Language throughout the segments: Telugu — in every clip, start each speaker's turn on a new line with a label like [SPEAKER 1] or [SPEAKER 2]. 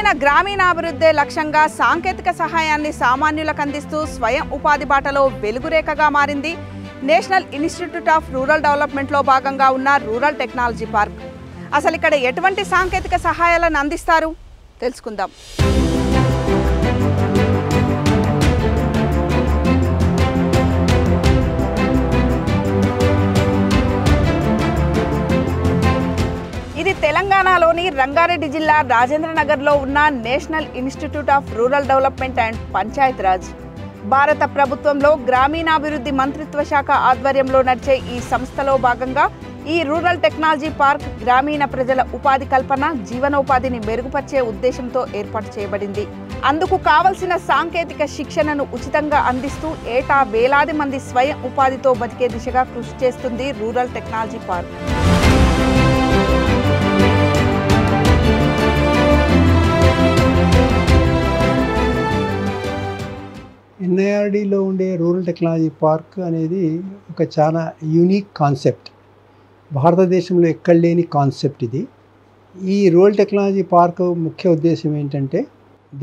[SPEAKER 1] స్థిరమైన గ్రామీణాభివృద్ధి లక్ష్యంగా సాంకేతిక సహాయాన్ని సామాన్యులకు అందిస్తూ స్వయం ఉపాధి బాటలో వెలుగురేఖగా మారింది నేషనల్ ఇన్స్టిట్యూట్ ఆఫ్ రూరల్ డెవలప్మెంట్లో భాగంగా ఉన్న రూరల్ టెక్నాలజీ పార్క్. అసలు ఇక్కడ ఎటువంటి సాంకేతిక సహాయాలను అందిస్తారు తెలుసుకుందాం. ఇది తెలంగాణలోని రంగారెడ్డి జిల్లా రాజేంద్రనగర్లో ఉన్న national institute of rural development and Panchayat Raj. భారత ప్రభుత్వంలో గ్రామీణాభివృద్ధి మంత్రిత్వ శాఖ ఆధ్వర్యంలో నడిచే ఈ సంస్థలో భాగంగా ఈ రూరల్ టెక్నాలజీ పార్క్ గ్రామీణ ప్రజల ఉపాధి కల్పన, జీవనోపాధిని మెరుగుపరిచే ఉద్దేశంతో ఏర్పాటు చేయబడింది. అందుకు కావలసిన సాంకేతిక శిక్షణను ఉచితంగా అందిస్తూ ఏటా వేలాది మంది స్వయం ఉపాధితో బతికే దిశగా కృషి చేస్తుంది రూరల్ టెక్నాలజీ పార్క్.
[SPEAKER 2] ఎన్ఐఆర్డీలో ఉండే రూరల్ టెక్నాలజీ పార్క్ అనేది ఒక చాలా యూనిక్ కాన్సెప్ట్. భారతదేశంలో ఎక్కడ లేని కాన్సెప్ట్ ఇది. ఈ రూరల్ టెక్నాలజీ పార్క్ ముఖ్య ఉద్దేశం ఏంటంటే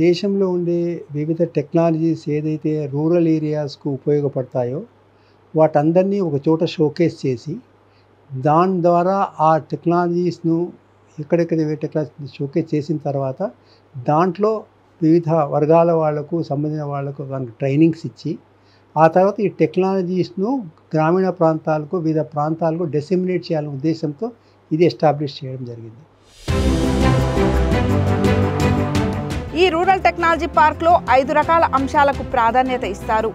[SPEAKER 2] దేశంలో ఉండే వివిధ టెక్నాలజీస్ ఏదైతే రూరల్ ఏరియాస్కు ఉపయోగపడతాయో వాటందరినీ ఒక చోట షోకేస్ చేసి దాని ద్వారా ఆ టెక్నాలజీస్ను ఎక్కడెక్కడ టెక్నాలజీ షోకేస్ చేసిన తర్వాత దాంట్లో వివిధ వర్గాల వాళ్లకు సంబంధించిన వాళ్లకు ట్రైనింగ్స్ ఇచ్చి ఆ తర్వాత ఈ టెక్నాలజీస్ను గ్రామీణ ప్రాంతాలకు వివిధ ప్రాంతాలకు డిసెమినేట్ చేయాలనే ఉద్దేశంతో ఇది ఎస్టాబ్లిష్ చేయడం జరిగింది.
[SPEAKER 1] ఈ రూరల్ టెక్నాలజీ పార్క్లో 5 రకాల అంశాలకు ప్రాధాన్యత ఇస్తారు.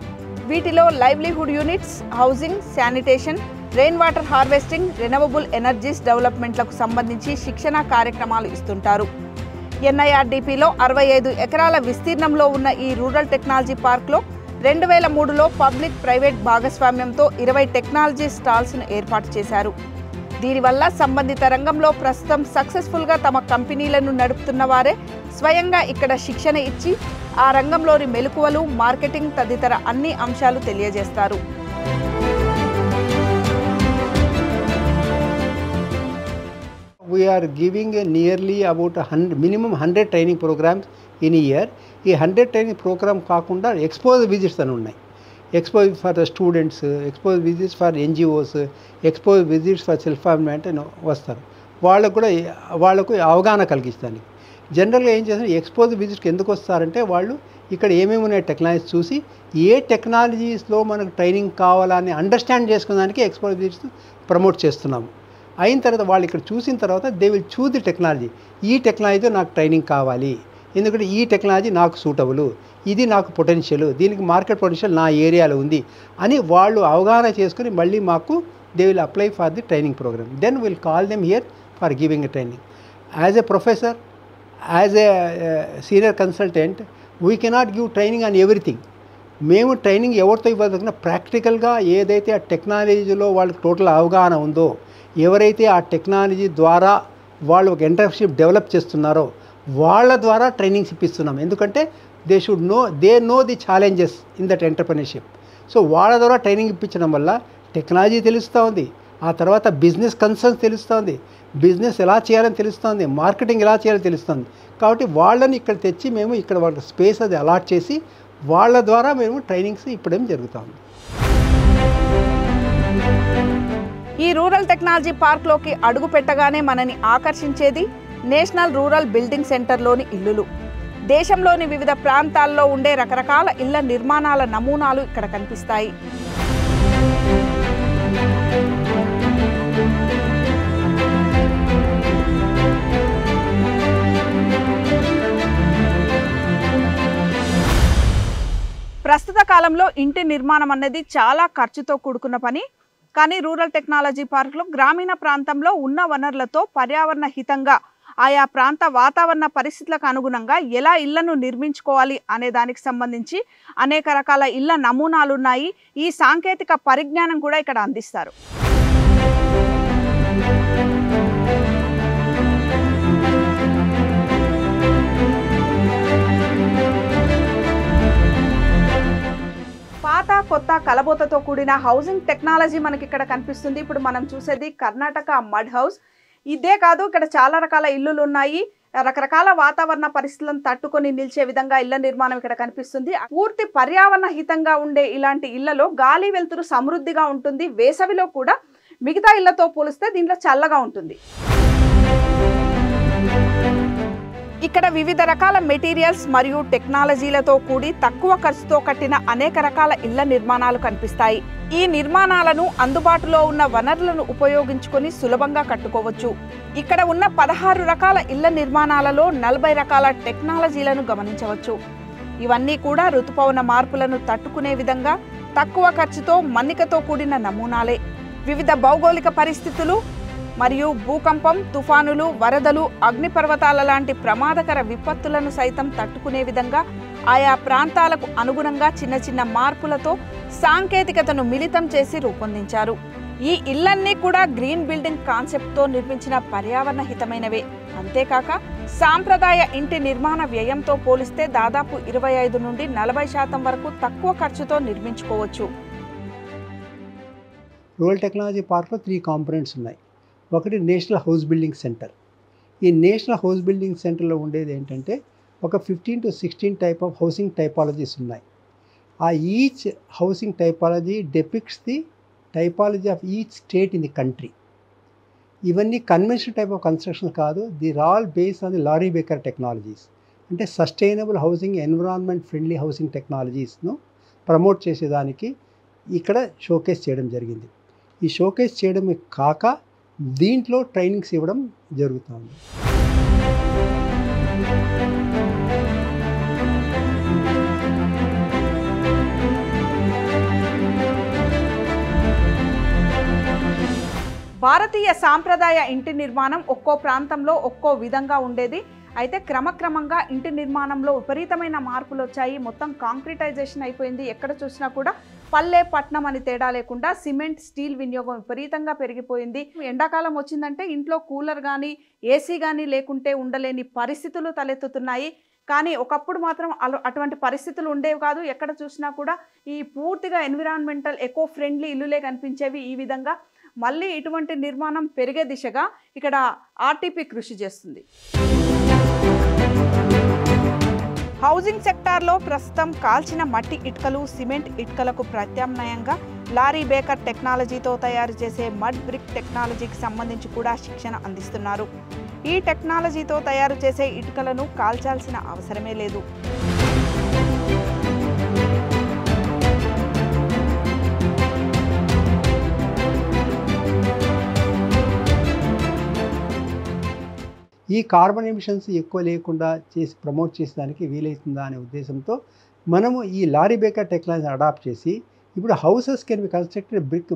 [SPEAKER 1] వీటిలో livelihood units, housing, sanitation, rain water harvesting, renewable energies డెవలప్మెంట్లకు సంబంధించి శిక్షణ కార్యక్రమాలు ఇస్తుంటారు. ఎన్ఐఆర్డీపీలో 65 ఎకరాల విస్తీర్ణంలో ఉన్న ఈ రూరల్ టెక్నాలజీ పార్క్లో 2003లో పబ్లిక్ ప్రైవేట్ భాగస్వామ్యంతో 20 టెక్నాలజీ స్టాల్స్ను ఏర్పాటు చేశారు. దీనివల్ల సంబంధిత రంగంలో ప్రస్తుతం సక్సెస్ఫుల్గా తమ కంపెనీలను నడుపుతున్న వారే స్వయంగా ఇక్కడ శిక్షణ ఇచ్చి ఆ రంగంలోని మెలకువలు, మార్కెటింగ్ తదితర అన్ని అంశాలు తెలియజేస్తారు.
[SPEAKER 2] We are giving nearly about minimum 100 training programs in a year. ఈ 100 ట్రైనింగ్ ప్రోగ్రామ్ కాకుండా ఎక్స్పోజ్ విజిట్స్ అని ఉన్నాయి. Expose for the students, expose visits for NGOs, expose visits for self employment అని వస్తారు. వాళ్ళకు అవగాహన కలిగిస్తాను. జనరల్గా ఏం చేస్తారు, ఎక్స్పోజ్ విజిట్కి ఎందుకు వస్తారంటే వాళ్ళు ఇక్కడ ఏమేమి ఉన్నాయి టెక్నాలజీస్ చూసి ఏ టెక్నాలజీస్లో మనకు ట్రైనింగ్ కావాలని అండర్స్టాండ్ చేసుకునేదానికి ఎక్స్పోజ్ విజిట్స్ ప్రమోట్ చేస్తున్నాము. అయిన తర్వాత వాళ్ళు ఇక్కడ చూసిన తర్వాత they will choose the technology. ఈ టెక్నాలజీతో నాకు ట్రైనింగ్ కావాలి, ఎందుకంటే ఈ టెక్నాలజీ నాకు సూటబుల్, ఇది నాకు పొటెన్షియల్, దీనికి మార్కెట్ పొటెన్షియల్ నా ఏరియాలో ఉంది అని వాళ్ళు అవగాహన చేసుకుని మళ్ళీ మాకు they will apply for the training programme. Then will call them here for giving a training. As a professor, as a senior consultant we cannot give training on everything. మేము ట్రైనింగ్ ఎవరితో ఇవ్వదగిన ప్రాక్టికల్గా ఏదైతే ఆ టెక్నాలజీలో వాళ్ళకి టోటల్ అవగాహన ఉందో, ఎవరైతే ఆ టెక్నాలజీ ద్వారా వాళ్ళు ఒక ఎంటర్ప్రెన్యూర్షిప్ డెవలప్ చేస్తున్నారో వాళ్ళ ద్వారా ట్రైనింగ్స్ ఇప్పిస్తున్నాం. ఎందుకంటే they know the challenges in that entrepreneurship. So వాళ్ళ ద్వారా ట్రైనింగ్ ఇప్పించడం వల్ల టెక్నాలజీ తెలుస్తూ ఉంది, ఆ తర్వాత బిజినెస్ కన్సర్న్స్ తెలుస్తుంది, బిజినెస్ ఎలా చేయాలని తెలుస్తుంది, మార్కెటింగ్ ఎలా చేయాలని తెలుస్తుంది. కాబట్టి వాళ్ళని ఇక్కడ తెచ్చి మేము ఇక్కడ వాళ్ళ స్పేస్ అది అలాట్ చేసి వాళ్ళ ద్వారా మేము ట్రైనింగ్స్ ఇప్పడం జరుగుతుంది.
[SPEAKER 1] ఈ రూరల్ టెక్నాలజీ పార్క్లోకి అడుగు పెట్టగానే మనని ఆకర్షించేది నేషనల్ రూరల్ బిల్డింగ్ సెంటర్లోని ఇల్లులు. దేశంలోని వివిధ ప్రాంతాల్లో ఉండే రకరకాల ఇళ్ల నిర్మాణాల నమూనాలు ఇక్కడ కనిపిస్తాయి. ప్రస్తుత కాలంలో ఇంటి నిర్మాణం అనేది చాలా ఖర్చుతో కూడుకున్న పని. కానీ రూరల్ టెక్నాలజీ పార్క్లో గ్రామీణ ప్రాంతంలో ఉన్న వనరులతో పర్యావరణ హితంగా ఆయా ప్రాంత వాతావరణ పరిస్థితులకు అనుగుణంగా ఎలా ఇళ్లను నిర్మించుకోవాలి అనే దానికి సంబంధించి అనేక రకాల ఇళ్ల నమూనాలు ఉన్నాయి. ఈ సాంకేతిక పరిజ్ఞానం కూడా ఇక్కడ అందిస్తారు. పాత కొత్త కలబోతతో కూడిన హౌసింగ్ టెక్నాలజీ మనకి ఇక్కడ కనిపిస్తుంది. ఇప్పుడు మనం చూసేది కర్ణాటక మడ్ హౌస్. ఇదే కాదు, ఇక్కడ చాలా రకాల ఇల్లులు ఉన్నాయి. రకరకాల వాతావరణ పరిస్థితులను తట్టుకొని నిలిచే విధంగా ఇళ్ల నిర్మాణం ఇక్కడ కనిపిస్తుంది. పూర్తి పర్యావరణ హితంగా ఉండే ఇలాంటి ఇళ్లలో గాలి వెలుతురు సమృద్ధిగా ఉంటుంది. వేసవిలో కూడా మిగతా ఇళ్లతో పోలిస్తే దీంట్లో చల్లగా ఉంటుంది. ఇక్కడ వివిధ రకాల మెటీరియల్స్ మరియు టెక్నాలజీలతో కూడి తక్కువ ఖర్చుతో కట్టిన అనేక రకాల ఇళ్ల నిర్మాణాలు కనిపిస్తాయి. ఈ నిర్మాణాలను అందుబాటులో ఉన్న వనరులను ఉపయోగించుకొని సులభంగా కట్టుకోవచ్చు. ఇక్కడ ఉన్న 16 రకాల ఇళ్ల నిర్మాణాలలో 40 రకాల టెక్నాలజీలను గమనించవచ్చు. ఇవన్నీ కూడా ఋతుపవన మార్పులను తట్టుకునే విధంగా తక్కువ ఖర్చుతో మన్నికతో కూడిన నమూనాలే. వివిధ భౌగోళిక పరిస్థితులు మరియు భూకంపం, తుఫానులు, వరదలు, అగ్నిపర్వతాల లాంటి ప్రమాదకర విపత్తులను సైతం తట్టుకునే విధంగా ఆయా ప్రాంతాలకు అనుగుణంగా చిన్న చిన్న మార్పులతో సాంకేతికతను మిళితం చేసి రూపొందించారు. ఈ ఇళ్లన్నీ కూడా గ్రీన్ బిల్డింగ్ కాన్సెప్ట్తో నిర్మించిన పర్యావరణ హితమైనవే. అంతేకాక సాంప్రదాయ ఇంటి నిర్మాణ వ్యయంతో పోలిస్తే దాదాపు 25 నుండి 40% వరకు తక్కువ ఖర్చుతో నిర్మించుకోవచ్చు.
[SPEAKER 2] రూరల్ టెక్నాలజీ పార్క్లో 3 కాంపోనెంట్స్ ఉన్నాయి. ఒకటి నేషనల్ హౌస్ బిల్డింగ్ సెంటర్. ఈ నేషనల్ హౌస్ బిల్డింగ్ సెంటర్లో ఉండేది ఏంటంటే ఒక 15 to 16 type of housing typologies ఉన్నాయి. ఆ each housing typology depicts the typology of each state in the country. ఇవన్నీ కన్వెన్షనల్ టైప్ ఆఫ్ కన్స్ట్రక్షన్ కాదు. The all based on the Laurie Baker technologies. అంటే sustainable housing, environment friendly housing టెక్నాలజీస్ను ప్రమోట్ చేసేదానికి ఇక్కడ షోకేస్ చేయడం జరిగింది. ఈ షోకేస్ చేయడమే కాక దీంట్లో ట్రైనింగ్స్ ఇవ్వడం జరుగుతుంది.
[SPEAKER 1] భారతీయ సాంప్రదాయ ఇంటి నిర్మాణం ఒక్కో ప్రాంతంలో ఒక్కో విధంగా ఉండేది. అయితే క్రమక్రమంగా ఇంటి నిర్మాణంలో విపరీతమైన మార్పులు వచ్చాయి. మొత్తం కాంక్రీటైజేషన్ అయిపోయింది. ఎక్కడ చూసినా కూడా పల్లె పట్నం అని తేడా లేకుండా సిమెంట్, స్టీల్ వినియోగం విపరీతంగా పెరిగిపోయింది. ఎండాకాలం వచ్చిందంటే ఇంట్లో కూలర్ కానీ ఏసీ కానీ లేకుంటే ఉండలేని పరిస్థితులు తలెత్తుతున్నాయి. కానీ ఒకప్పుడు మాత్రం అటువంటి పరిస్థితులు ఉండేవి కాదు. ఎక్కడ చూసినా కూడా ఈ పూర్తిగా ఎన్విరాన్మెంటల్ ఎకో ఫ్రెండ్లీ ఇల్లులే కనిపించేవి. ఈ విధంగా మళ్ళీ ఇటువంటి నిర్మాణం పెరిగే దిశగా ఇక్కడ ఆర్టీపీ కృషి చేస్తుంది. హౌసింగ్ సెక్టార్లో ప్రస్తుతం కాల్చిన మట్టి ఇటుకలు, సిమెంట్ ఇటుకలకు ప్రత్యామ్నాయంగా లారీ బేకర్ టెక్నాలజీతో తయారు చేసే మడ్ బ్రిక్ టెక్నాలజీకి సంబంధించి కూడా శిక్షణ అందిస్తున్నారు. ఈ టెక్నాలజీతో తయారు చేసే ఇటుకలను కాల్చాల్సిన అవసరమే లేదు.
[SPEAKER 2] ఈ కార్బన్ ఎమిషన్స్ ఎక్కువ లేకుండా చేసి ప్రమోట్ చేసేదానికి వీలవుతుందా అనే ఉద్దేశంతో మనము ఈ లారీ బేకర్ టెక్నాలజీని అడాప్ట్ చేసి ఇప్పుడు houses can be constructed brick,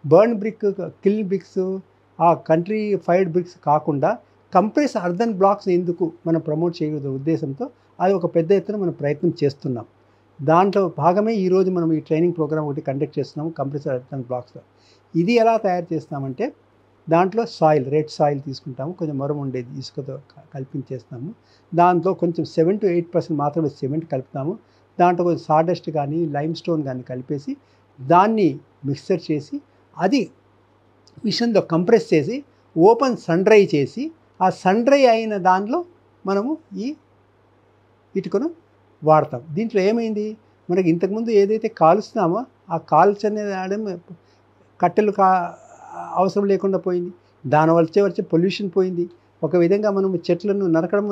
[SPEAKER 2] burn brick, kiln bricks, ఆ కంట్రీ ఫైర్డ్ బ్రిక్స్ కాకుండా కంప్రెస్ అర్ధన్ బ్లాక్స్ ఎందుకు మనం ప్రమోట్ చేయగల ఉద్దేశంతో అది ఒక పెద్ద ఎత్తున మనం ప్రయత్నం చేస్తున్నాం. దాంట్లో భాగమే ఈరోజు మనం ఈ ట్రైనింగ్ ప్రోగ్రామ్ ఒకటి కండక్ట్ చేస్తున్నాము కంప్రెస్ అర్ధన్ బ్లాక్స్లో. ఇది ఎలా తయారు చేస్తామంటే దాంట్లో సాయిల్, రెడ్ సాయిల్ తీసుకుంటాము, కొంచెం మరం ఉండేది ఇసుకతో కల్పించేస్తాము. దాంట్లో కొంచెం 7 to 8% మాత్రమే సిమెంట్ కలుపుతాము. దాంట్లో కొంచెం సాడస్ట్ కానీ లైమ్ స్టోన్ కానీ కలిపేసి దాన్ని మిక్సర్ చేసి అది మిషన్లో కంప్రెస్ చేసి ఓపెన్ సన్ డ్రై చేసి ఆ సన్ డ్రై అయిన దాంట్లో మనము ఈ ఇటుకను వాడతాం. దీంట్లో ఏమైంది, మనకి ఇంతకుముందు ఏదైతే కాలుస్తున్నామో ఆ కాల్చనే కట్టెలు అవసరం లేకుండా పోయింది. దానివల్ల వచ్చే పొల్యూషన్ పోయింది. ఒక విధంగా మనం చెట్లను నరకడం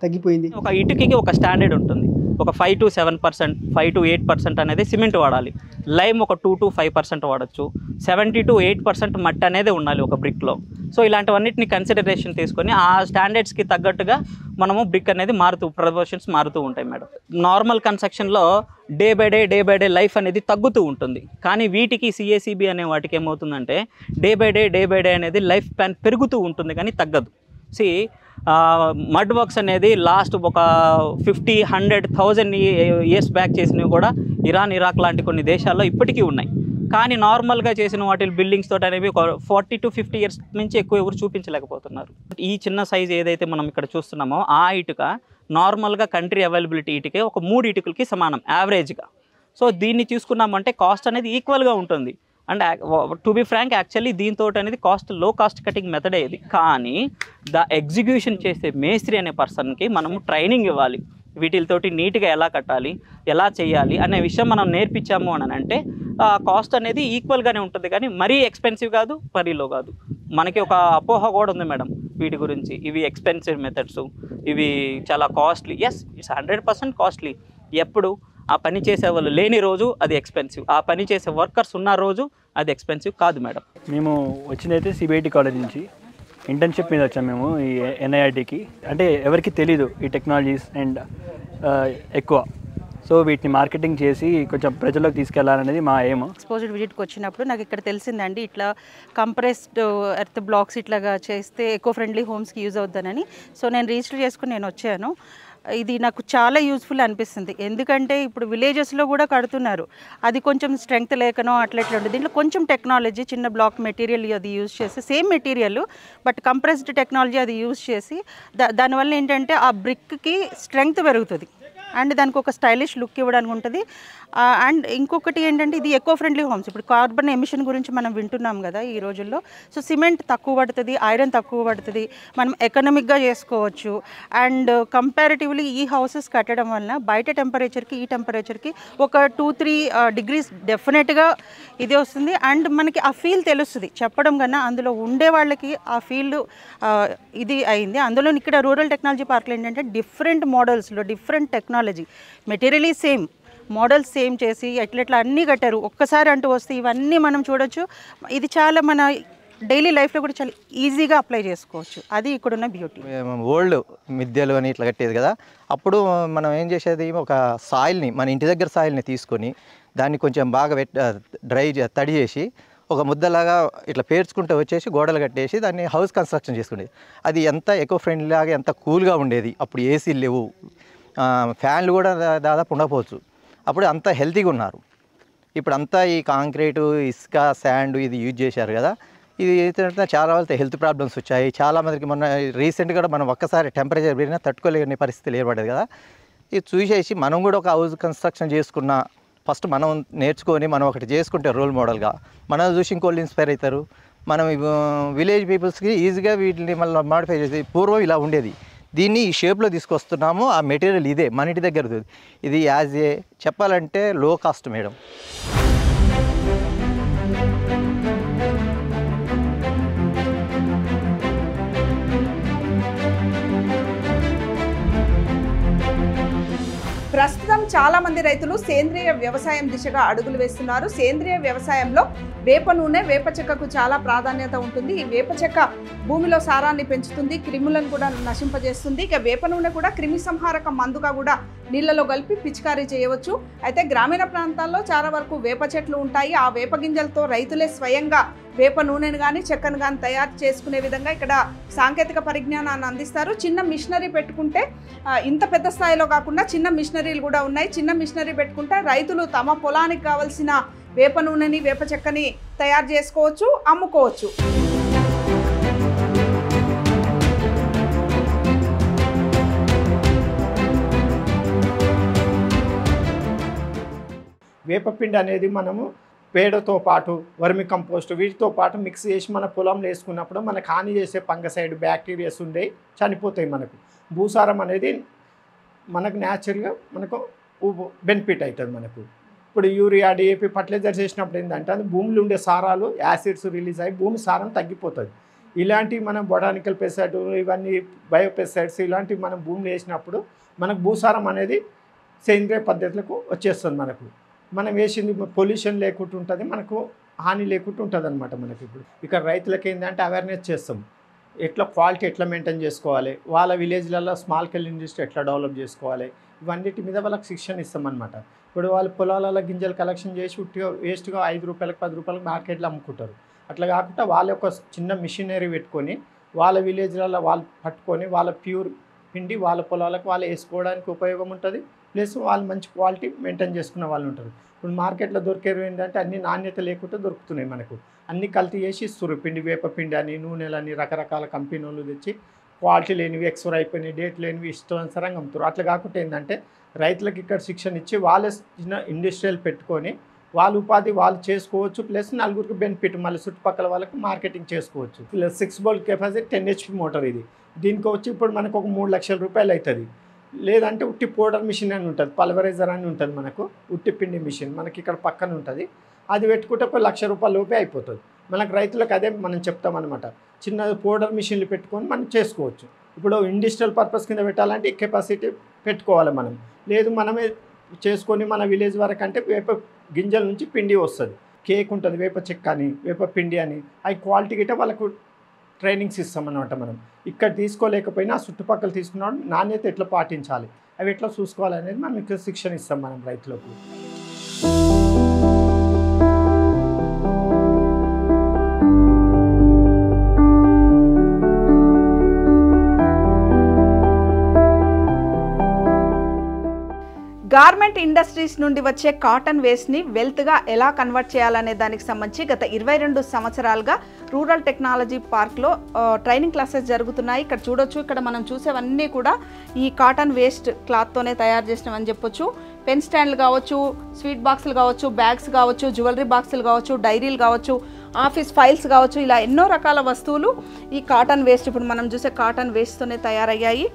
[SPEAKER 2] తగ్గిపోయింది.
[SPEAKER 3] ఒక ఇటుకకి ఒక స్టాండర్డ్ ఉంటుంది. ఒక 5 to 7%, 5 to 8% అనేది సిమెంట్ వాడాలి. లైమ్ ఒక 2 to 5% వాడచ్చు. 70 to 8% మట్టి అనేది ఉండాలి ఒక బ్రిక్లో. సో ఇలాంటివన్నిటిని కన్సిడరేషన్ తీసుకొని ఆ స్టాండర్డ్స్కి తగ్గట్టుగా మనము బ్రిక్ అనేది ప్రపోర్షన్స్ మారుతూ ఉంటాయి మేడం. నార్మల్ కన్స్ట్రక్షన్లో డే బై డే లైఫ్ అనేది తగ్గుతూ ఉంటుంది. కానీ వీటికి సిఏసిబి అనే వాటికి ఏమవుతుందంటే డే బై డే అనేది లైఫ్ స్పాన్ పెరుగుతూ ఉంటుంది కానీ తగ్గదు. మడ్ వర్క్స్ అనేది లాస్ట్ ఒక 50-100,000 ఇయర్స్ బ్యాక్ చేసినవి కూడా ఇరాన్, ఇరాక్ లాంటి కొన్ని దేశాల్లో ఇప్పటికీ ఉన్నాయి. కానీ నార్మల్గా చేసిన వాటి బిల్డింగ్స్ తోటి అనేవి 40 to 50 ఇయర్స్ నుంచి ఎక్కువ ఎవరు చూపించలేకపోతున్నారు. ఈ చిన్న సైజ్ ఏదైతే మనం ఇక్కడ చూస్తున్నామో ఆ ఇటుక నార్మల్గా కంట్రీ అవైలబిలిటీ ఇటుకే ఒక 3 ఇటుకలకి సమానం యావరేజ్గా. సో దీన్ని చూసుకున్నామంటే కాస్ట్ అనేది ఈక్వల్గా ఉంటుంది. And to be frank actually దీంతో అనేది లో కాస్ట్ కటింగ్ మెథడే ఇది. కానీ ఎగ్జిక్యూషన్ చేసే మేస్త్రి అనే పర్సన్కి మనము ట్రైనింగ్ ఇవ్వాలి. వీటితోటి నీట్గా ఎలా కట్టాలి, ఎలా చేయాలి అనే విషయం మనం నేర్పించాము అని అంటే కాస్ట్ అనేది ఈక్వల్గానే ఉంటుంది, కానీ మరీ ఎక్స్పెన్సివ్ కాదు, మరీ లో కాదు. మనకి ఒక అపోహ కూడా ఉంది మేడం వీటి గురించి, ఇవి ఎక్స్పెన్సివ్ మెథడ్స్, ఇవి చాలా కాస్ట్లీ. Yes, it's 100% costly. ఎప్పుడు ఆ పని చేసే వాళ్ళు లేని రోజు అది ఎక్స్పెన్సివ్, ఆ పని చేసే వర్కర్స్ ఉన్న రోజు అది ఎక్స్పెన్సివ్ కాదు మేడం.
[SPEAKER 4] మేము వచ్చిందైతే సిబిఐటి కాలేజ్ నుంచి ఇంటర్న్షిప్ మీద వచ్చాము మేము ఈ ఎన్ఐఆర్టీకి. అంటే ఎవరికి తెలీదు ఈ టెక్నాలజీస్ అండ్ ఎక్కువ, సో వీటిని మార్కెటింగ్ చేసి కొంచెం ప్రజల్లోకి తీసుకెళ్లాలనేది మా ఎయిమ్.
[SPEAKER 5] ఎక్స్పోజర్ విజిట్కి వచ్చినప్పుడు నాకు ఇక్కడ తెలిసిందండి, ఇట్లా కంప్రెస్డ్ ఎర్త్ బ్లాక్స్ ఇట్లాగా చేస్తే ఎకో ఫ్రెండ్లీ హోమ్స్కి యూజ్ అవుతానని. సో నేను రిజిస్టర్ చేసుకుని నేను వచ్చాను. ఇది నాకు చాలా యూజ్ఫుల్ అనిపిస్తుంది. ఎందుకంటే ఇప్పుడు విలేజెస్లో కూడా కడుతున్నారు, అది కొంచెం స్ట్రెంగ్త్ లేకనో అట్లా ఉంటుంది. దీంట్లో కొంచెం టెక్నాలజీ, చిన్న బ్లాక్ మెటీరియల్ అది యూజ్ చేసి, same material but compressed technology అది యూజ్ చేసి దానివల్ల ఏంటంటే ఆ బ్రిక్కి స్ట్రెంగ్త్ పెరుగుతుంది అండ్ దానికి ఒక స్టైలిష్ లుక్ ఇవ్వడానికి ఉంటుంది. అండ్ ఇంకొకటి ఏంటంటే ఇది ఎకో ఫ్రెండ్లీ హోమ్స్. ఇప్పుడు కార్బన్ ఎమిషన్ గురించి మనం వింటున్నాం కదా ఈ రోజుల్లో. సో సిమెంట్ తక్కువ పడుతుంది, ఐరన్ తక్కువ పడుతుంది, మనం ఎకనామిక్గా చేసుకోవచ్చు. అండ్ కంపారిటివ్లీ ఈ హౌసెస్ కట్టడం వలన బయట టెంపరేచర్కి ఈ టెంపరేచర్కి ఒక 2-3 degrees డెఫినెట్గా ఇది వస్తుంది. అండ్ మనకి ఆ ఫీల్ తెలుస్తుంది చెప్పడం కన్నా, అందులో ఉండే వాళ్ళకి ఆ ఫీల్ ఇది అయింది. అందులో ఇక్కడ రూరల్ టెక్నాలజీ పార్క్లో ఏంటంటే డిఫరెంట్ మోడల్స్లో different technology, material same, models same చేసి ఎట్లెట్లా అన్నీ కట్టారు. ఒక్కసారి అంటూ వస్తే ఇవన్నీ మనం చూడొచ్చు. ఇది చాలా మన డైలీ లైఫ్లో కూడా చాలా ఈజీగా అప్లై చేసుకోవచ్చు. అది ఇక్కడున్న బ్యూటీ.
[SPEAKER 6] ఓల్డ్ మిద్దెలు అని ఇట్లా కట్టేది కదా, అప్పుడు మనం ఏం చేసేది, ఒక సాయిల్ని, మన ఇంటి దగ్గర సాయిల్ని తీసుకొని దాన్ని కొంచెం బాగా తడి చేసి ఒక ముద్దలాగా ఇట్లా పేర్చుకుంటూ వచ్చేసి గోడలు కట్టేసి దాన్ని హౌస్ కన్స్ట్రక్షన్ చేసుకునేది. అది ఎంత ఎకో ఫ్రెండ్లీ లాగా, ఎంత కూల్గా ఉండేది. అప్పుడు ఏసీలు లేవు, ఫ్యాన్లు కూడా దాదాపు ఉండకపోవచ్చు. అప్పుడు అంత హెల్తీగా ఉన్నారు. ఇప్పుడు అంతా ఈ కాంక్రీటు, ఇసుక, శాండ్ ఇది యూజ్ చేశారు కదా. ఇది ఏంటంటే చాలా వాళ్ళతో హెల్త్ ప్రాబ్లమ్స్ వచ్చాయి. చాలామందికి మొన్న రీసెంట్గా కూడా మనం ఒక్కసారి టెంపరేచర్ పెరిగినా తట్టుకోలేని పరిస్థితులు ఏర్పడేది కదా. ఇది చూసేసి మనం కూడా ఒక హౌస్ కన్స్ట్రక్షన్ చేసుకున్న, ఫస్ట్ మనం నేర్చుకొని మనం ఒకటి చేసుకుంటే రోల్ మోడల్గా మనం చూసి ఇంకోళ్ళు ఇన్స్పైర్ అవుతారు. మనం విలేజ్ పీపుల్స్కి ఈజీగా వీటిని మళ్ళీ మాడిఫై చేసి, పూర్వం ఇలా ఉండేది, దీన్ని ఈ షేప్లో తీసుకొస్తున్నాము. ఆ మెటీరియల్ ఇదే మన ఇంటి దగ్గర. ఇది యాజ్ ఏ చెప్పాలంటే లో కాస్ట్ మేడం.
[SPEAKER 1] ప్రస్తుతం చాలా మంది రైతులు సేంద్రియ వ్యవసాయం దిశగా అడుగులు వేస్తున్నారు. సేంద్రియ వ్యవసాయంలో వేప నూనె, వేప చెక్కకు చాలా ప్రాధాన్యత ఉంటుంది. ఈ వేప చెక్క భూమిలో సారాన్ని పెంచుతుంది, క్రిములను కూడా నశింపజేస్తుంది. ఇక వేప నూనె కూడా క్రిమి సంహారక మందుగా కూడా నీళ్లలో కలిపి పిచికారీ చేయవచ్చు. అయితే గ్రామీణ ప్రాంతాల్లో చాలా వరకు వేప చెట్లు ఉంటాయి. ఆ వేప గింజలతో రైతులే స్వయంగా వేప నూనెను కానీ చెక్కను కానీ తయారు చేసుకునే విధంగా ఇక్కడ సాంకేతిక పరిజ్ఞానాన్ని అందిస్తారు. చిన్న మిషనరీ పెట్టుకుంటే, ఇంత పెద్ద స్థాయిలో కాకుండా చిన్న మిషనరీలు కూడా ఉన్నాయి. చిన్న మిషనరీ పెట్టుకుంటే రైతులు తమ పొలానికి కావాల్సిన వేప నూనెని, వేప చెక్కని తయారు చేసుకోవచ్చు, అమ్ముకోవచ్చు.
[SPEAKER 7] వేపపిండి అనేది మనము పేడతో పాటు వర్మి కంపోస్ట్ వీటితో పాటు మిక్స్ చేసి మన పొలంలో వేసుకున్నప్పుడు మనకు హాని చేసే ఫంగసైడ్, బ్యాక్టీరియాస్ ఉండే చనిపోతాయి. మనకు భూసారం అనేది మనకు న్యాచురల్గా మనకు బెనిఫిట్ అవుతుంది. మనకు ఇప్పుడు యూరియా, డిఏపి, ఫర్టిలైజర్ చేసినప్పుడు ఏంటంటే అది భూమిలో ఉండే సారాలు, యాసిడ్స్ రిలీజ్ అయ్యి భూమి సారం తగ్గిపోతుంది. ఇలాంటివి మనం బొటానికల్ పెస్టిసైడ్, ఇవన్నీ బయోపెస్టిసైడ్స్ ఇలాంటివి మనం భూమిలో వేసినప్పుడు మనకు భూసారం అనేది సేంద్రియ పద్ధతులకు వచ్చేస్తుంది. మనం వేసింది పొల్యూషన్ లేకుండా ఉంటుంది, మనకు హాని లేకుండా ఉంటుంది అనమాట. మనకి ఇప్పుడు ఇక్కడ రైతులకి ఏంటంటే అవేర్నెస్ చేస్తాం, ఎట్లా క్వాలిటీ ఎట్లా మెయింటైన్ చేసుకోవాలి, వాళ్ళ విలేజ్లలో స్మాల్ స్కేల్ ఇండస్ట్రీ ఎట్లా డెవలప్ చేసుకోవాలి, ఇవన్నిటి మీద వాళ్ళకి శిక్షణ ఇస్తాం అనమాట. ఇప్పుడు వాళ్ళు పొలాలలో గింజలు కలెక్షన్ చేసి వేస్ట్గా 5 రూపాయలకు 10 రూపాయలకు మార్కెట్లో అమ్ముకుంటారు. అట్లా కాకుండా వాళ్ళ ఒక చిన్న మిషనరీ పెట్టుకొని వాళ్ళ విలేజ్లలో వాళ్ళు పట్టుకొని వాళ్ళ ప్యూర్ పిండి వాళ్ళ పొలాలకు వాళ్ళు వేసుకోవడానికి ఉపయోగం ఉంటుంది. ప్లస్ వాళ్ళు మంచి క్వాలిటీ మెయింటైన్ చేసుకున్న వాళ్ళు ఉంటారు. ఇప్పుడు మార్కెట్లో దొరికేవి ఏంటంటే అన్ని నాణ్యత లేకుండా దొరుకుతున్నాయి. మనకు అన్ని కల్తీ చేసి ఇస్తారు. పిండి, వేపపిండి అని, నూనెలని రకరకాల కంపెనీ వాళ్ళు తెచ్చి క్వాలిటీ లేనివి, ఎక్స్పైర్ అయిపోయినాయి, డేట్ లేనివి ఇష్టానుసారంగా అమ్ముతారు. అట్లా కాకుండా ఏంటంటే రైతులకు ఇక్కడ శిక్షణ ఇచ్చి వాళ్ళే చిన్న ఇండస్ట్రియల్ పెట్టుకొని వాళ్ళ ఉపాధి వాళ్ళు చేసుకోవచ్చు, ప్లస్ నలుగురికి బెనిఫిట్, మళ్ళీ చుట్టుపక్కల వాళ్ళకి మార్కెటింగ్ చేసుకోవచ్చు. Plus 6 bolt capacity 10 HP motor ఇది. దీనికి వచ్చి ఇప్పుడు మనకు ఒక 3 లక్షల రూపాయలు అవుతుంది. లేదంటే ఉట్టి పౌడర్ మిషన్ అని ఉంటుంది, పల్వరైజర్ అని ఉంటుంది, మనకు ఉట్టి పిండి మిషన్ మనకి ఇక్కడ పక్కన ఉంటుంది. అది పెట్టుకుంటే ఒక 1,00,000 రూపాయల లోపే అయిపోతుంది. మనకు రైతులకు అదే మనం చెప్తామన్నమాట. చిన్న పౌడర్ మిషన్లు పెట్టుకొని మనం చేసుకోవచ్చు. ఇప్పుడు ఇండస్ట్రియల్ పర్పస్ కింద పెట్టాలంటే ఈ కెపాసిటీ పెట్టుకోవాలి మనం. లేదు మనమే చేసుకొని మన విలేజ్ వరకు అంటే వేప గింజల నుంచి పిండి వస్తుంది, కేక్ ఉంటుంది, వేప చెక్క అని, వేప పిండి అని, అవి క్వాలిటీ గిట్ట వాళ్ళకు ట్రైనింగ్స్ ఇస్తామన్నమాట. మనం ఇక్కడ తీసుకోలేకపోయినా చుట్టుపక్కల తీసుకున్నాడు నాణ్యత ఎట్లా పాటించాలి, అవి ఎట్లా చూసుకోవాలనేది మనం ఇక్కడ శిక్షణ ఇస్తాం మనం రైతులకు.
[SPEAKER 1] గార్మెంట్ ఇండస్ట్రీస్ నుండి వచ్చే కాటన్ వేస్ట్ని వెల్త్గా ఎలా కన్వర్ట్ చేయాలనే దానికి సంబంధించి గత 22 సంవత్సరాలుగా రూరల్ టెక్నాలజీ పార్క్లో ట్రైనింగ్ క్లాసెస్ జరుగుతున్నాయి. ఇక్కడ చూడొచ్చు, ఇక్కడ మనం చూసేవన్నీ కూడా ఈ కాటన్ వేస్ట్ క్లాత్తోనే తయారు చేసినవని చెప్పొచ్చు. పెన్ స్టాండ్లు కావచ్చు, స్వీట్ బాక్సులు కావచ్చు, బ్యాగ్స్ కావచ్చు, జ్యువెలరీ బాక్సులు కావచ్చు, డైరీలు కావచ్చు, ఆఫీస్ ఫైల్స్ కావచ్చు, ఇలా ఎన్నో రకాల వస్తువులు ఈ కాటన్ వేస్ట్, ఇప్పుడు మనం చూసే కాటన్ వేస్ట్తోనే తయారయ్యాయి.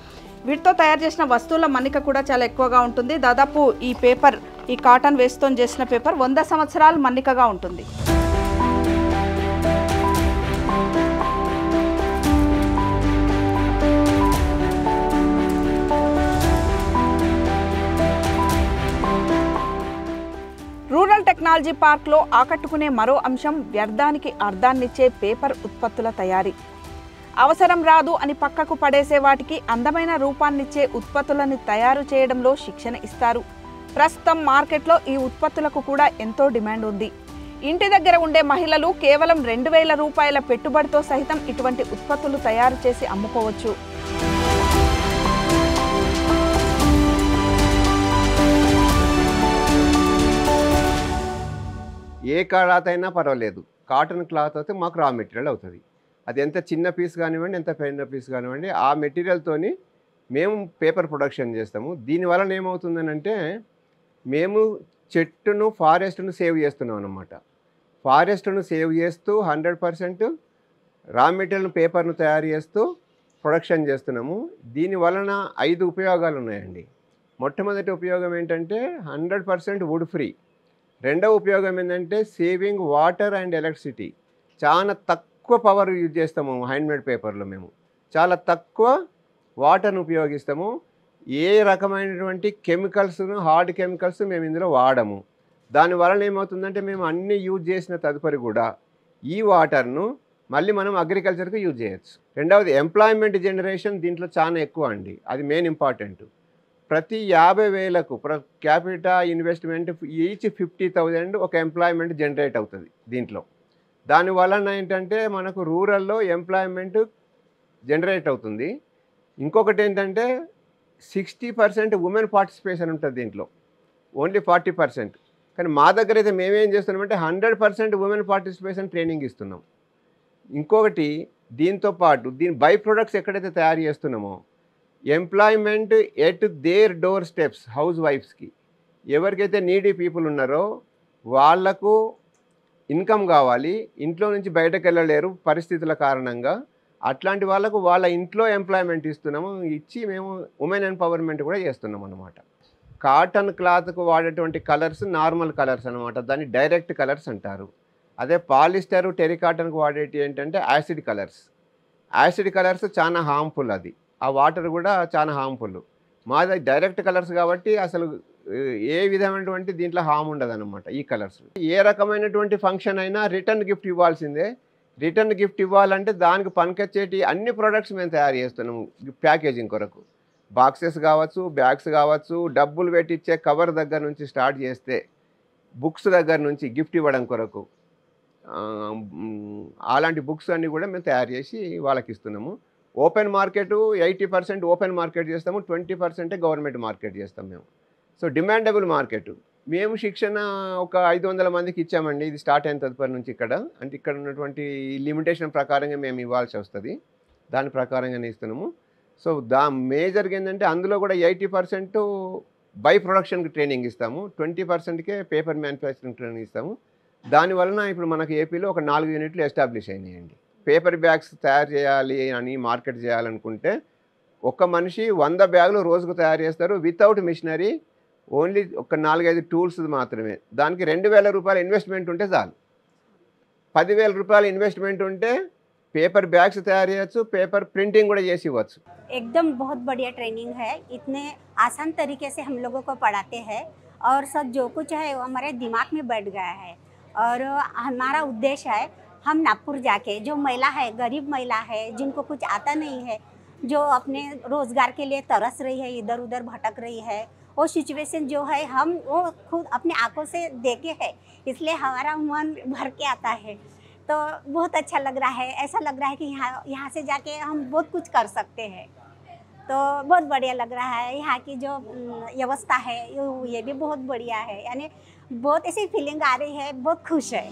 [SPEAKER 1] వీటితో తయారు చేసిన వస్తువుల మన్నిక కూడా చాలా ఎక్కువగా ఉంటుంది. దాదాపు ఈ పేపర్, ఈ కాటన్ వేస్ట్తో చేసిన పేపర్ 100 సంవత్సరాలు మన్నికగా ఉంటుంది. రూరల్ టెక్నాలజీ పార్క్లో ఆకట్టుకునే మరో అంశం వ్యర్థానికి అర్థాన్నిచ్చే పేపర్ ఉత్పత్తుల తయారీ. అవసరం రాదు అని పక్కకు పడేసే వాటికి అందమైన రూపాన్నిచ్చే ఉత్పత్తులను తయారు చేయడంలో శిక్షణ ఇస్తారు. ప్రస్తుతం మార్కెట్లో ఈ ఉత్పత్తులకు కూడా ఎంతో డిమాండ్ ఉంది. ఇంటి దగ్గర ఉండే మహిళలు కేవలం 2,000 రూపాయల పెట్టుబడితో సహితం ఇటువంటి ఉత్పత్తులు తయారు చేసి అమ్ముకోవచ్చు.
[SPEAKER 8] ఏ క్లాత్ అయినా పర్వాలేదు, కాటన్ క్లాత్ అయితే మాకు రా మెటీరియల్ అవుతుంది. అది ఎంత చిన్న పీస్ కానివ్వండి, ఎంత పెద్ద పీస్ కానివ్వండి, ఆ మెటీరియల్తోని మేము పేపర్ ప్రొడక్షన్ చేస్తాము. దీనివలన ఏమవుతుందనంటే మేము చెట్టును, ఫారెస్ట్ను సేవ్ చేస్తున్నాం అన్నమాట. ఫారెస్ట్ను సేవ్ చేస్తూ 100% రా మెటీరియల్ పేపర్ను తయారు చేస్తూ ప్రొడక్షన్ చేస్తున్నాము. దీనివలన 5 ఉపయోగాలు ఉన్నాయండి. మొట్టమొదటి ఉపయోగం ఏంటంటే 100% వుడ్ ఫ్రీ. రెండవ ఉపయోగం ఏంటంటే సేవింగ్ వాటర్ అండ్ ఎలక్ట్రిసిటీ. చాలా తక్కువ పవర్ యూజ్ చేస్తాము హ్యాండ్మేడ్ పేపర్లో. మేము చాలా తక్కువ వాటర్ను ఉపయోగిస్తాము. ఏ రకమైనటువంటి కెమికల్స్ను, హార్డ్ కెమికల్స్ మేము ఇందులో వాడము. దానివలన ఏమవుతుందంటే మేము అన్నీ యూజ్ చేసిన తదుపరి కూడా ఈ వాటర్ను మళ్ళీ మనం అగ్రికల్చర్కి యూజ్ చేయొచ్చు. రెండవది ఎంప్లాయ్మెంట్ జనరేషన్ దీంట్లో చాలా ఎక్కువ అండి, అది మెయిన్ ఇంపార్టెంట్. ప్రతి 50,000కు క్యాపిటా ఇన్వెస్ట్మెంట్ ఈచ్ 50,000 ఒక ఎంప్లాయ్మెంట్ జనరేట్ అవుతుంది దీంట్లో. దానివలన ఏంటంటే మనకు రూరల్లో ఎంప్లాయ్మెంట్ జనరేట్ అవుతుంది. ఇంకొకటి ఏంటంటే 60% ఉమెన్ పార్టిసిపేషన్ ఉంటుంది దీంట్లో, ఓన్లీ 40%. కానీ మా దగ్గర అయితే మేమేం చేస్తున్నామంటే 100% ఉమెన్ పార్టిసిపేషన్ ట్రైనింగ్ ఇస్తున్నాం. ఇంకొకటి దీంతో పాటు దీని బై ప్రొడక్ట్స్ ఎక్కడైతే తయారు చేస్తున్నామో employment at their doorsteps, house వైఫ్స్కి, ఎవరికైతే నీడీ పీపుల్ ఉన్నారో వాళ్లకు ఇన్కమ్ కావాలి, ఇంట్లో నుంచి బయటకు వెళ్ళలేరు పరిస్థితుల కారణంగా, అట్లాంటి వాళ్ళకు వాళ్ళ ఇంట్లో ఎంప్లాయ్మెంట్ ఇస్తున్నాము. ఇచ్చి మేము ఉమెన్ ఎంపవర్మెంట్ కూడా చేస్తున్నాం అన్నమాట. కాటన్ క్లాత్కు వాడేటువంటి కలర్స్ నార్మల్ కలర్స్ అనమాట, దాన్ని డైరెక్ట్ కలర్స్ అంటారు. అదే పాలిస్టర్, టెరికాటన్కు వాడేటి ఏంటంటే యాసిడ్ కలర్స్. యాసిడ్ కలర్స్ చాలా హార్మ్ఫుల్, అది ఆ వాటర్ కూడా చాలా హార్మ్ఫుల్. మాది డైరెక్ట్ కలర్స్ కాబట్టి అసలు ఏ విధమైనటువంటి దీంట్లో హామ్ ఉండదు అనమాట ఈ కలర్స్. ఏ రకమైనటువంటి ఫంక్షన్ అయినా రిటర్న్ గిఫ్ట్ ఇవ్వాల్సిందే. రిటర్న్ గిఫ్ట్ ఇవ్వాలంటే దానికి పనికొచ్చేటి అన్ని ప్రోడక్ట్స్ మేము తయారు చేస్తున్నాము ప్యాకేజింగ్ కొరకు. బాక్సెస్ కావచ్చు, బ్యాగ్స్ కావచ్చు, డబ్బులు పెట్టిచ్చే కవర్ దగ్గర నుంచి స్టార్ట్ చేస్తే బుక్స్ దగ్గర నుంచి గిఫ్ట్ ఇవ్వడం కొరకు అలాంటి బుక్స్ అన్నీ కూడా మేము తయారు చేసి వాళ్ళకి ఇస్తున్నాము. ఓపెన్ మార్కెట్ 80% ఓపెన్ మార్కెట్ చేస్తాము, 20% గవర్నమెంట్ మార్కెట్ చేస్తాం మేము. So demandable market. మేము శిక్షణ ఒక 500 మందికి ఇచ్చామండి, ఇది స్టార్ట్ అయిన తదుపరి నుంచి ఇక్కడ. అంటే ఇక్కడ ఉన్నటువంటి లిమిటేషన్ ప్రకారంగా మేము ఇవ్వాల్సి వస్తుంది, దాని ప్రకారంగానే ఇస్తున్నాము. సో మేజర్గా ఏంటంటే అందులో కూడా 80% బై ప్రొడక్షన్కి ట్రైనింగ్ ఇస్తాము, 20%కే పేపర్ మ్యానుఫ్యాక్చరింగ్ ట్రైనింగ్ ఇస్తాము. దానివలన ఇప్పుడు మనకు ఏపీలో ఒక 4 యూనిట్లు ఎస్టాబ్లిష్ అయినాయండి. పేపర్ బ్యాగ్స్ తయారు చేయాలి అని మార్కెట్ చేయాలనుకుంటే ఒక మనిషి 100 బ్యాగులు రోజుకు తయారు చేస్తారు వితౌట్ మిషనరీ, ఓన్లీ ఒక 4-5 టూల్స్ మాత్రమే. దానికి 2,000 రూపాయల ఇన్వెస్ట్మెంట్ ఉంటే చాలు. 10,000 రూపాయల ఇన్వెస్ట్మెంట్ ఉంటే పేपर बैग्स तैयार చేయొచ్చు, పేపర్ ప్రింటింగ్ కూడా చేసి ఇవ్వచ్చు.
[SPEAKER 9] एकदम बहुत बढ़िया ट्रेनिंग है, इतने आसान तरीके से हम लोगों को पढ़ाते हैं और सब जो कुछ है वो हमारे दिमाग में बैठ गया है. और हमारा उद्देश्य है हम नागपुर जाके जो महिला है, गरीब महिला है जिनको कुछ आता नहीं है, जो अपने रोज़गार के लिए तरस रही है, इधर उधर भटक रही है, वो सिचुएशन जो है हम वो खुद अपने आंखों से देखे हैं, इसलिए हमारा मन भर के आता है. तो बहुत अच्छा लग रहा है, ऐसा लग रहा है कि यहाँ से जाके हम बहुत कुछ कर सकते हैं. तो बहुत बढ़िया लग रहा है. यहाँ की जो व्यवस्था है ये भी बहुत बढ़िया है, यानी बहुत ऐसी फीलिंग आ रही है, बहुत खुश है.